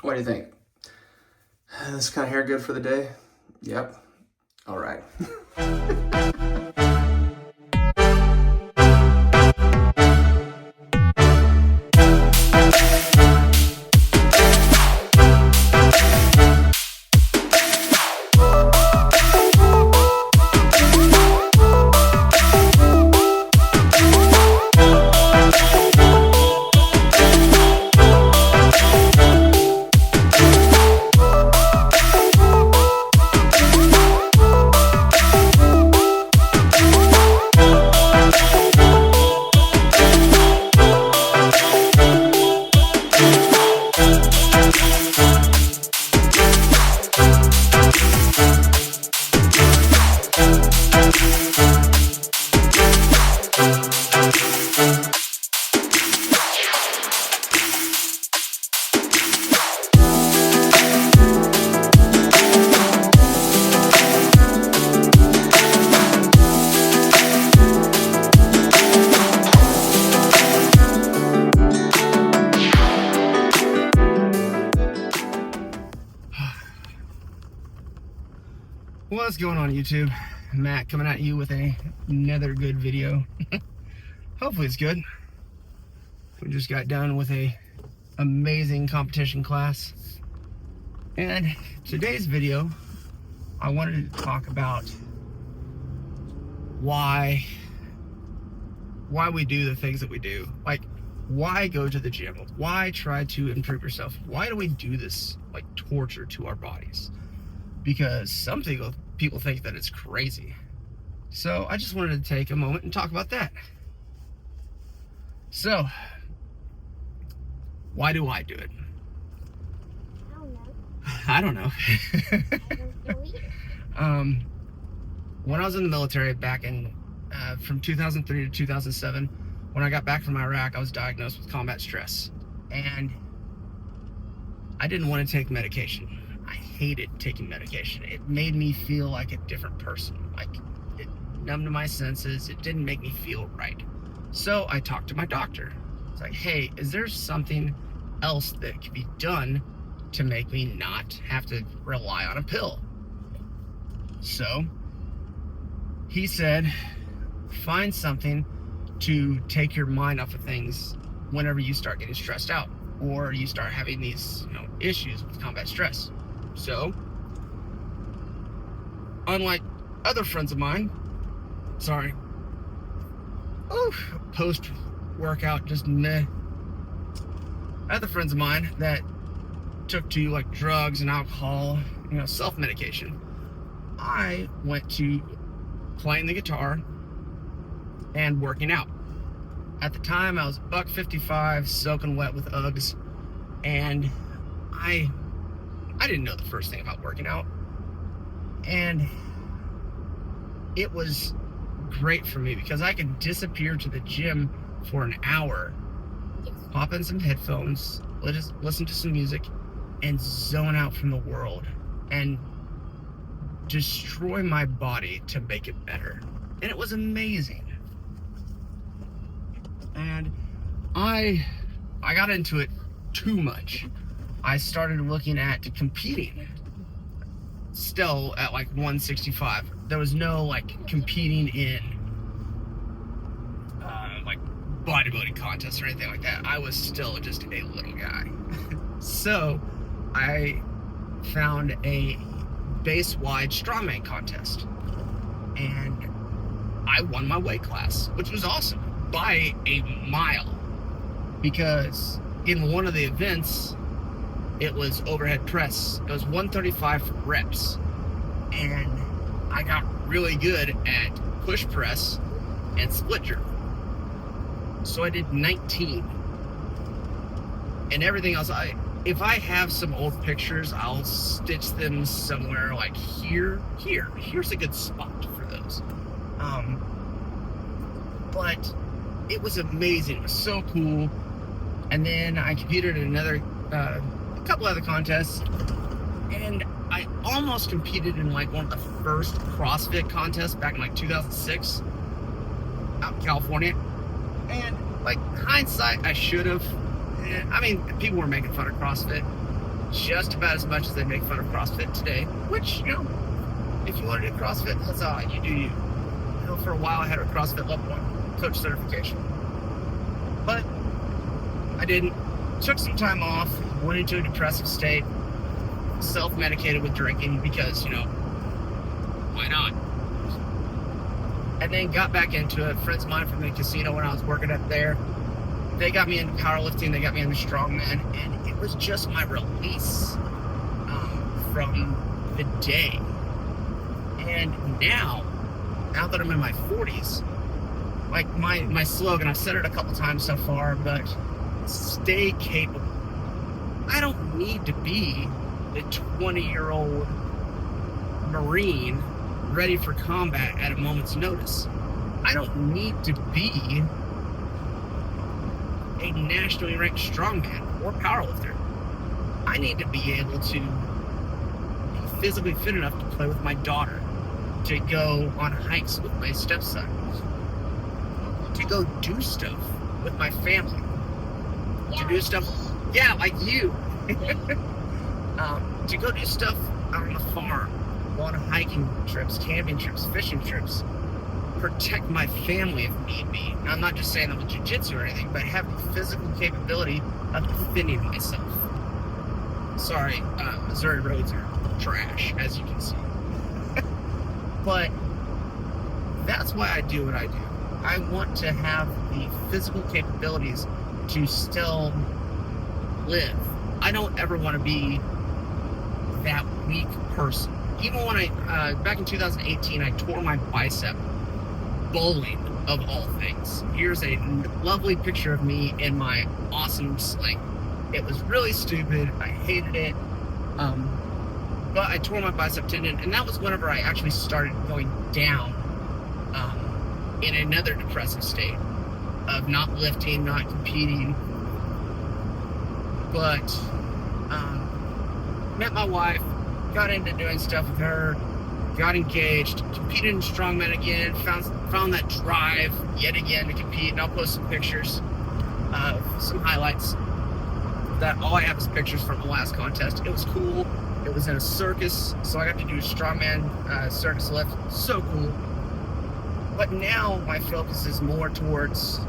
What do you think? This kind of hair good for the day? Yep. All right. What's going on, YouTube? Matt coming at you with another good video. Hopefully it's good. We just got done with a amazing competition class, and today's video I wanted to talk about why we do the things that we do. Like, why go to the gym? Why try to improve yourself? Why do we do this like torture to our bodies? Because some people think that it's crazy. So I just wanted to take a moment and talk about that. So, why do I do it? I don't know. When I was in the military back in from 2003 to 2007, when I got back from Iraq, I was diagnosed with combat stress, and I didn't want to take medication. I hated taking medication. It made me feel like a different person. Like, it numbed my senses. It didn't make me feel right. So I talked to my doctor. It's like, hey, is there something else that could be done to make me not have to rely on a pill? So he said, find something to take your mind off of things whenever you start getting stressed out or you start having these, issues with combat stress. So, unlike other friends of mine, post-workout, just meh. Other friends of mine that took to like drugs and alcohol, self-medication. I went to playing the guitar and working out. At the time, I was $155, soaking wet with Uggs, and I didn't know the first thing about working out, and it was great for me because I could disappear to the gym for an hour, pop in some headphones, listen to some music, and zone out from the world and destroy my body to make it better. And it was amazing. And I got into it too much. I started looking at competing still at like 165. There was no like competing in like bodybuilding contests or anything like that. I was still just a little guy. So I found a base-wide strongman contest, and I won my weight class, which was awesome by a mile, because in one of the events it was overhead press. It was 135 for reps, and I got really good at push press and split jerk. So I did 19, and everything else. If I have some old pictures, I'll stitch them somewhere like here's a good spot for those. But it was amazing. It was so cool. And then I competed in a couple other contests, and I almost competed in like one of the first CrossFit contests back in like 2006 out in California. And like hindsight, I should have. I mean, people were making fun of CrossFit, just about as much as they make fun of CrossFit today, which, if you want to do CrossFit, huzzah, you do you. For a while I had a CrossFit level 1 coach certification. But I didn't. Took some time off, went into a depressive state, self-medicated with drinking because, why not? And then got back into it. Friends of mine from the casino when I was working up there, they got me into powerlifting, they got me into strongman, and it was just my release from the day. And now that I'm in my 40s, like my slogan, I've said it a couple times so far, but stay capable. I don't need to be a 20-year-old Marine ready for combat at a moment's notice. I don't need to be a nationally ranked strongman or powerlifter. I need to be able to be physically fit enough to play with my daughter, to go on hikes with my stepson, to go do stuff with my family, to do stuff, like you, to go do stuff out on the farm, go on hiking trips, camping trips, fishing trips, protect my family if need be. Now, I'm not just saying that with jiu-jitsu or anything, but have the physical capability of defending myself. Sorry, Missouri roads are trash, as you can see. But that's why I do what I do. I want to have the physical capabilities to still live. I don't ever want to be that weak person. Even when back in 2018, I tore my bicep bowling, of all things. Here's a lovely picture of me in my awesome sling. It was really stupid. I hated it. But I tore my bicep tendon, and that was whenever I actually started going down in another depressive state of not lifting, not competing. But met my wife, got into doing stuff with her, got engaged, competed in strongman again, found that drive yet again to compete, and I'll post some pictures of some highlights. That all I have is pictures from the last contest. It was cool. It was in a circus, so I got to do a strongman circus lift. So cool. But now my focus is more towards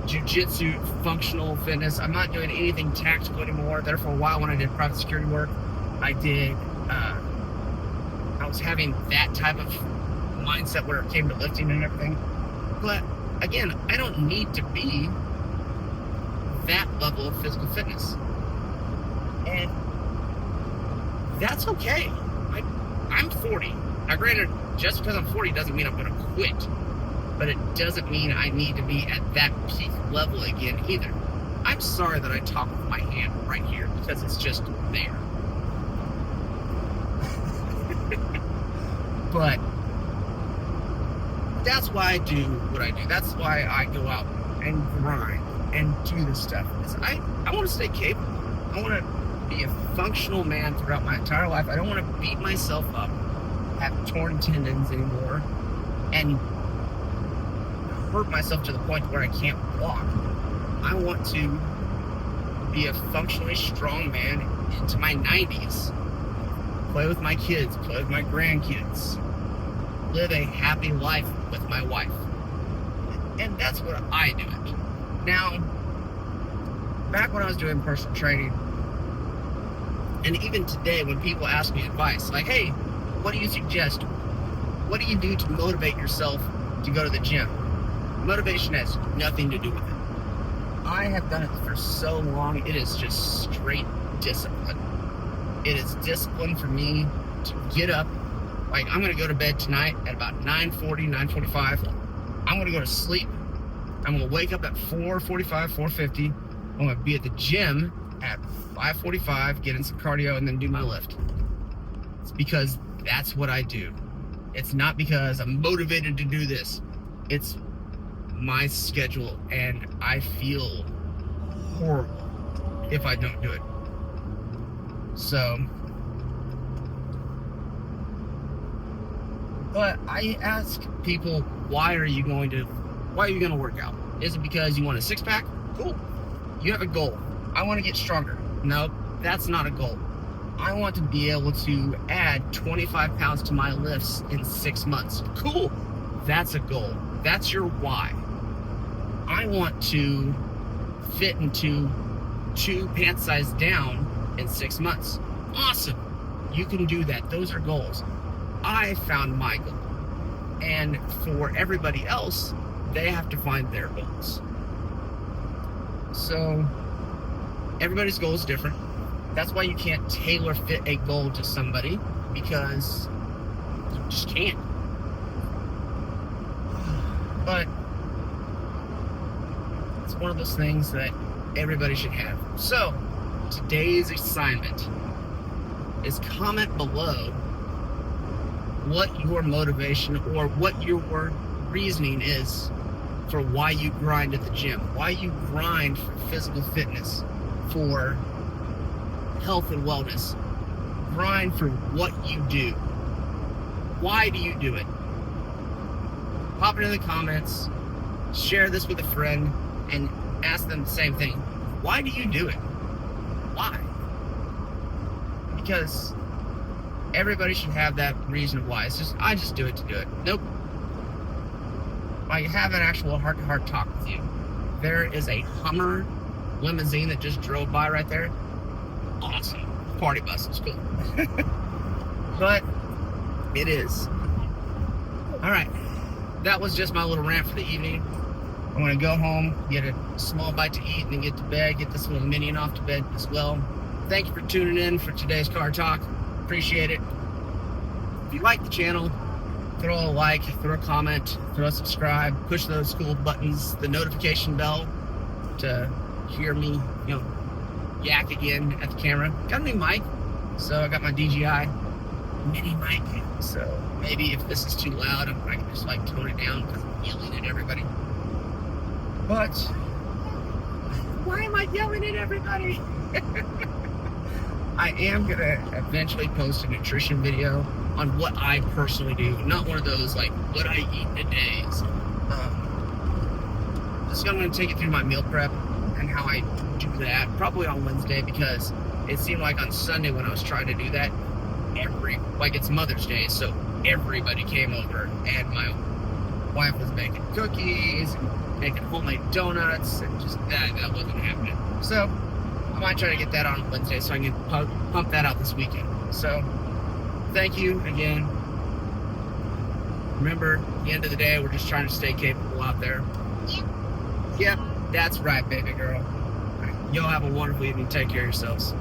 jiu-jitsu, functional fitness. I'm not doing anything tactical anymore. There for a while when I did private security work, I was having that type of mindset where it came to lifting and everything. But again, I don't need to be that level of physical fitness. And that's okay. I'm 40. Now granted, just because I'm 40 doesn't mean I'm going to quit. But it doesn't mean I need to be at that peak level again either. I'm sorry that I talk with my hand right here because it's just there. But that's why I do what I do. That's why I go out and grind and do this stuff. I want to stay capable. I want to be a functional man throughout my entire life. I don't want to beat myself up, have torn tendons anymore, and hurt myself to the point where I can't walk. I want to be a functionally strong man into my 90s. Play with my kids, play with my grandkids, live a happy life with my wife. And that's what I do it. Now, back when I was doing personal training, and even today when people ask me advice, like, hey, what do you suggest? What do you do to motivate yourself to go to the gym? Motivation has nothing to do with it. I have done it for so long, it is just straight discipline. It is discipline for me to get up. Like, I'm going to go to bed tonight at about 9:40, 9:45. I'm going to go to sleep. I'm going to wake up at 4:45, 4:50. I'm going to be at the gym at 5:45, get in some cardio, and then do my lift. It's because that's what I do. It's not because I'm motivated to do this. It's my schedule, and I feel horrible if I don't do it. So, but I ask people, why are you going to work out? Is it because you want a six-pack? Cool. You have a goal. I want to get stronger. Nope. That's not a goal. I want to be able to add 25 pounds to my lifts in 6 months. Cool. That's a goal. That's your why. I want to fit into 2 pant size down in 6 months. Awesome. You can do that. Those are goals. I found my goal. And for everybody else, they have to find their goals. So everybody's goal is different. That's why you can't tailor fit a goal to somebody, because you just can't. But it's one of those things that everybody should have. So today's assignment is comment below what your motivation or what your reasoning is for why you grind at the gym, why you grind for physical fitness, for health and wellness. Grind for what you do. Why do you do it? Pop it in the comments, share this with a friend, and ask them the same thing. Why do you do it? Why? Because everybody should have that reason why. It's just, I just do it to do it. Nope. I have an actual heart-to-heart talk with you. There is a Hummer limousine that just drove by right there. Awesome. Party bus. It's cool. But it is. All right. That was just my little rant for the evening. I'm going to go home, get a small bite to eat, and then get to bed, get this little minion off to bed as well. Thank you for tuning in for today's car talk. Appreciate it. If you like the channel, throw a like, throw a comment, throw a subscribe, push those cool buttons, the notification bell to hear me, yak again at the camera. Got a new mic, so I got my DJI mini mic. So maybe if this is too loud, I can just tone it down because I'm yelling at everybody. But why am I yelling at everybody? I am gonna eventually post a nutrition video on what I personally do, not one of those what I eat in a day. Just I'm gonna take you through my meal prep and how I do that, probably on Wednesday, because it seemed like on Sunday when I was trying to do that, it's Mother's Day, so everybody came over, and my wife was making cookies, making homemade donuts, and just that wasn't happening. So I might try to get that on Wednesday so I can pump that out this weekend. So thank you again. Remember, at the end of the day, we're just trying to stay capable out there. Yep, that's right, baby girl. Y'all have a wonderful evening. Take care of yourselves.